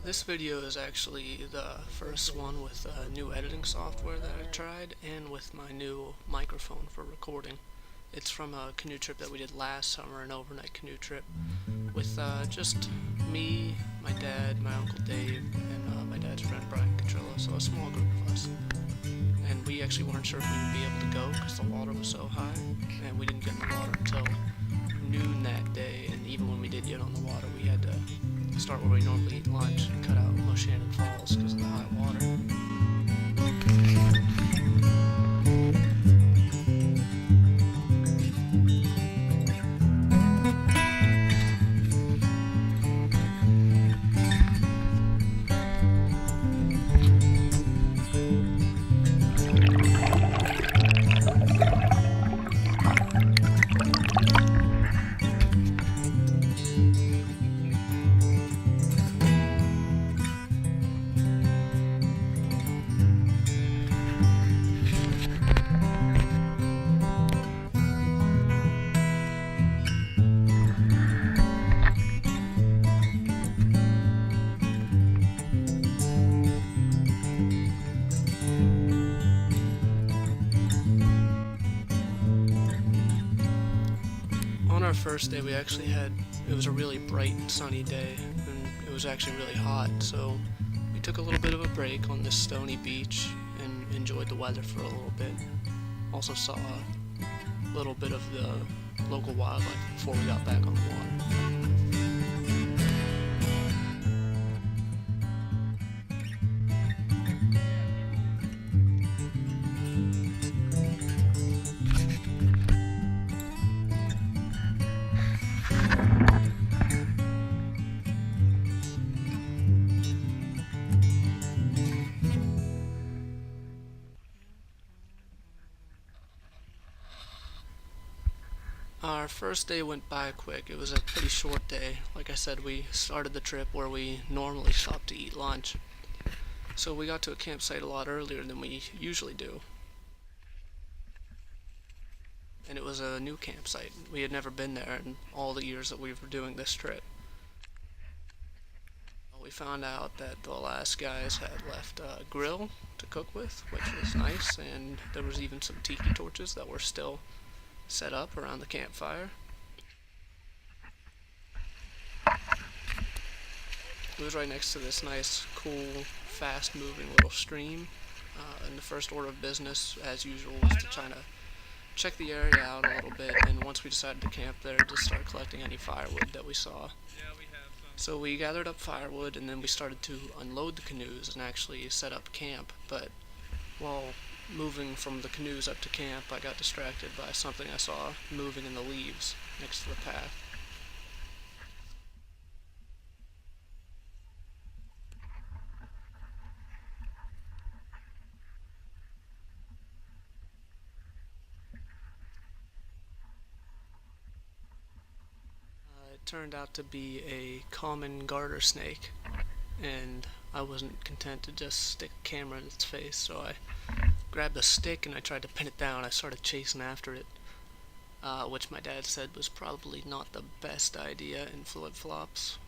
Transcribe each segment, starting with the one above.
This video is actually the first one with new editing software that I tried and with my new microphone for recording. It's from a canoe trip that we did last summer, an overnight canoe trip with just me, my dad, my Uncle Dave, and my dad's friend Brian Catrillo, so a small group of us. And we actually weren't sure if we would be able to go because the water was so high, and we didn't get in the water until noon that day, and even when we did get on the water, we had to start where we normally eat lunch and cut out Susquehanna Falls because of the high water. On our first day, it was a really bright and sunny day, and it was actually really hot, so we took a little bit of a break on this stony beach and enjoyed the weather for a little bit. Also saw a little bit of the local wildlife before we got back on the water. Our first day went by quick. It was a pretty short day. Like I said, we started the trip where we normally stop to eat lunch. So we got to a campsite a lot earlier than we usually do. And it was a new campsite. We had never been there in all the years that we were doing this trip. We found out that the last guys had left a grill to cook with, which was nice, and there was even some tiki torches that were still set up around the campfire. It was right next to this nice, cool, fast-moving little stream. And the first order of business, as usual, was to try to check the area out a little bit, and once we decided to camp there, just start collecting any firewood that we saw. So we gathered up firewood, and then we started to unload the canoes and actually set up camp, but while moving from the canoes up to camp, I got distracted by something I saw moving in the leaves next to the path. It turned out to be a common garter snake, and I wasn't content to just stick a camera in its face, so I grabbed a stick and I tried to pin it down. I started chasing after it, which my dad said was probably not the best idea in flip-flops,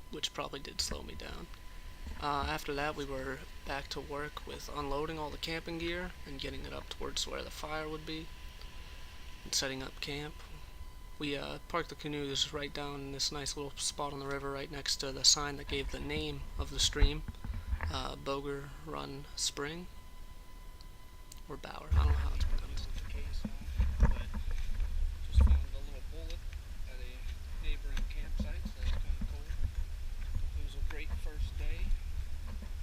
which probably did slow me down. After that, we were back to work with unloading all the camping gear and getting it up towards where the fire would be and setting up camp. We parked the canoes right down in this nice little spot on the river right next to the sign that gave the name of the stream, Boger Run Spring, or Bower, I don't know how it's pronounced. But just found a little bullet at a neighboring campsite, so that's kind of cool. It was a great first day.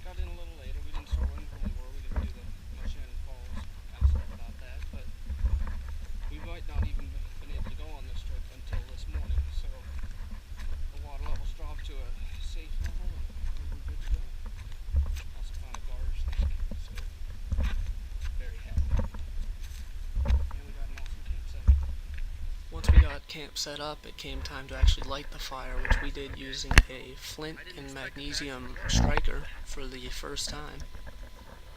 Got in a little later. We didn't start when we were. We didn't do the Susquehanna Falls kind of stuff about that, but we might not even been able to go on this trip until this morning, so the water levels dropped to a safe level and we were good to go. Also found a garter snake, so very happy. And we got an awesome campsite. Once we got camp set up, it came time to actually light the fire, which we did using a flint and magnesium striker for the first time.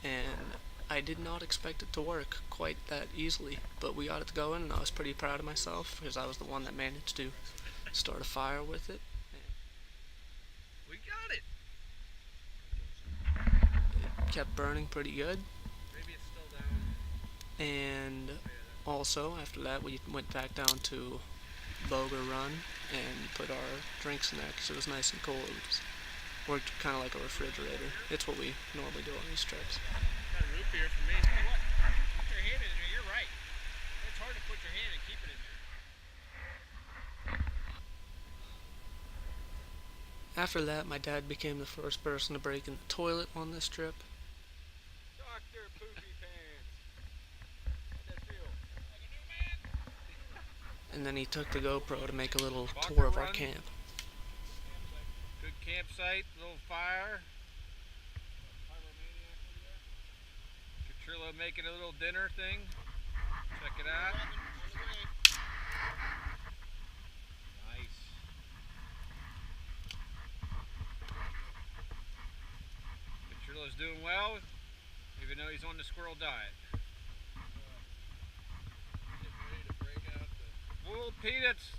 And I did not expect it to work quite that easily, but we got it going, and I was pretty proud of myself because I was the one that managed to start a fire with it. We got it! kept burning pretty good. Maybe it's still down. And also, after that, we went back down to Boger Run and put our drinks in there because it was nice and cold. It worked kind of like a refrigerator. It's what we normally do on these trips. Got a root beer for me. Hey, what? You put your hand in there. You're right. It's hard to put your hand and keep it in there. After that, my dad became the first person to break in the toilet on this trip. Dr. Poopy Pants. How'd that feel? Like a new man? And then he took the GoPro to make a little Walker tour of our run. camp. Good campsite, little fire. Katrillo making a little dinner thing. Check it out. Nice. Katrillo's doing well, even though he's on the squirrel diet. Boiled peanuts.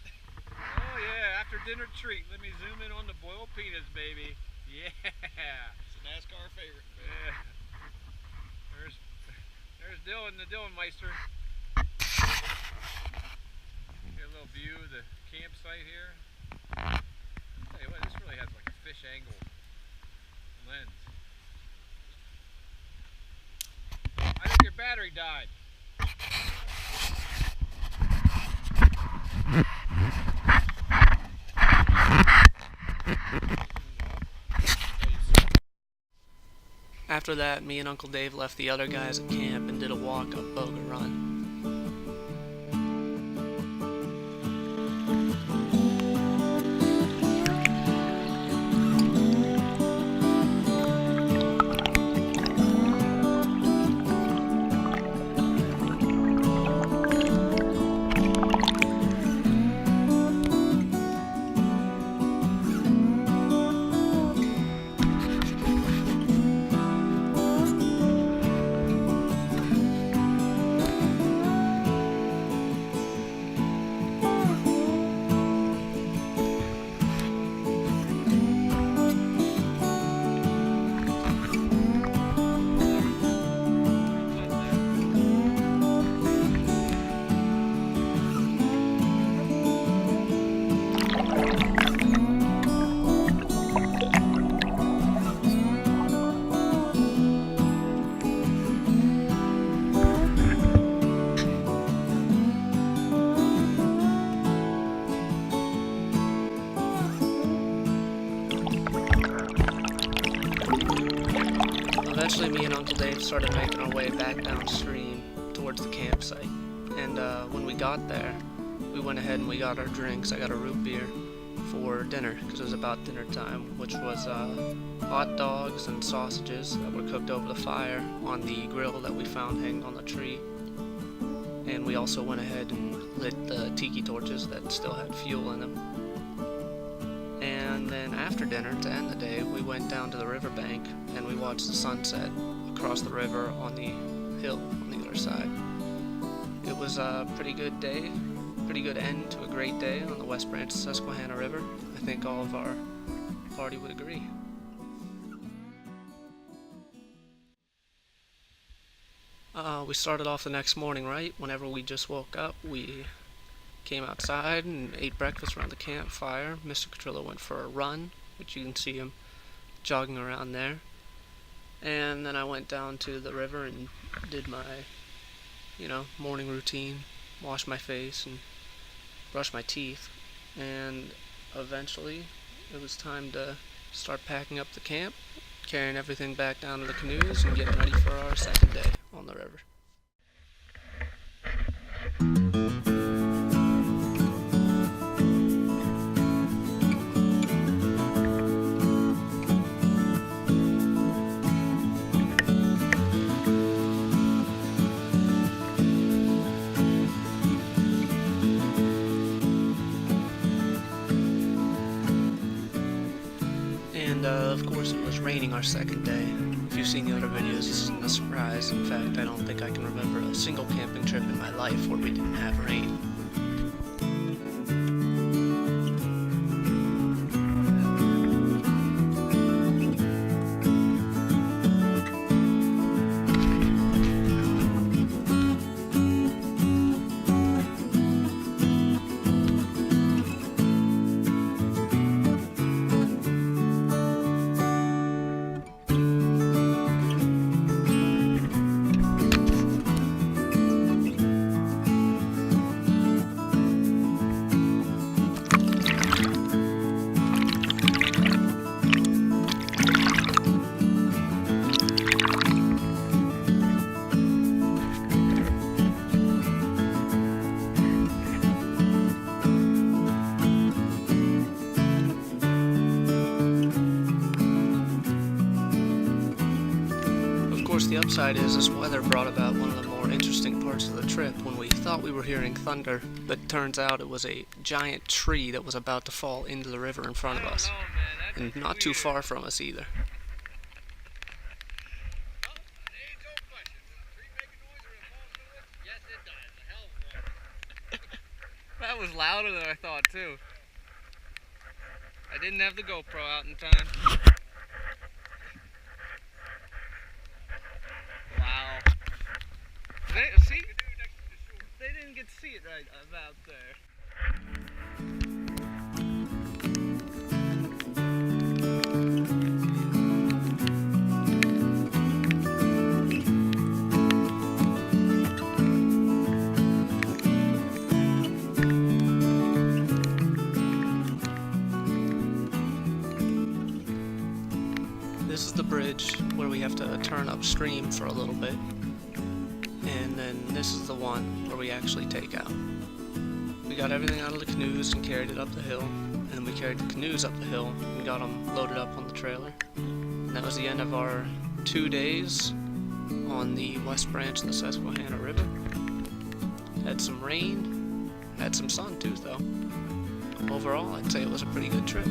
Oh yeah, after dinner treat. Let me zoom in on the boiled peanuts, baby. Yeah. It's a NASCAR favorite. Yeah. There's Dylan, the Dylanmeister. Get a little view of the campsite here. Tell you what, this really has like a fish angle lens. I think your battery died. After that, me and Uncle Dave left the other guys at camp and did a walk up Boger Run. Eventually, me and Uncle Dave started making our way back downstream towards the campsite. And when we got there, we went ahead and we got our drinks. I got a root beer for dinner because it was about dinner time, which was hot dogs and sausages that were cooked over the fire on the grill that we found hanging on the tree. And we also went ahead and lit the tiki torches that still had fuel in them. And then after dinner, to end the day, we went down to the riverbank and we watched the sunset across the river on the hill on the other side. It was a pretty good day, pretty good end to a great day on the west branch of Susquehanna River. I think all of our party would agree. We started off the next morning, right? Whenever we just woke up, we came outside and ate breakfast around the campfire. Mr. Catrillo went for a run, which you can see him jogging around there. And then I went down to the river and did my, morning routine, washed my face and brushed my teeth. And eventually it was time to start packing up the camp, carrying everything back down to the canoes and getting ready for our second day on the river. And of course it was raining our second day. If you've seen the other videos, this isn't a surprise. In fact, I don't think I can remember a single camping trip in my life where we didn't have rain. the upside is this weather brought about one of the more interesting parts of the trip when we thought we were hearing thunder, but turns out it was a giant tree that was about to fall into the river in front of us. And not too far from us either. That was louder than I thought too. I didn't have the GoPro out in time. Wow. See? They didn't get to see it right about there. This is the bridge where we have to turn upstream for a little bit. And then this is the one where we actually take out. We got everything out of the canoes and carried it up the hill. And then we carried the canoes up the hill and got them loaded up on the trailer. And that was the end of our 2 days on the west branch of the Susquehanna River. Had some rain, had some sun too though. Overall, I'd say it was a pretty good trip.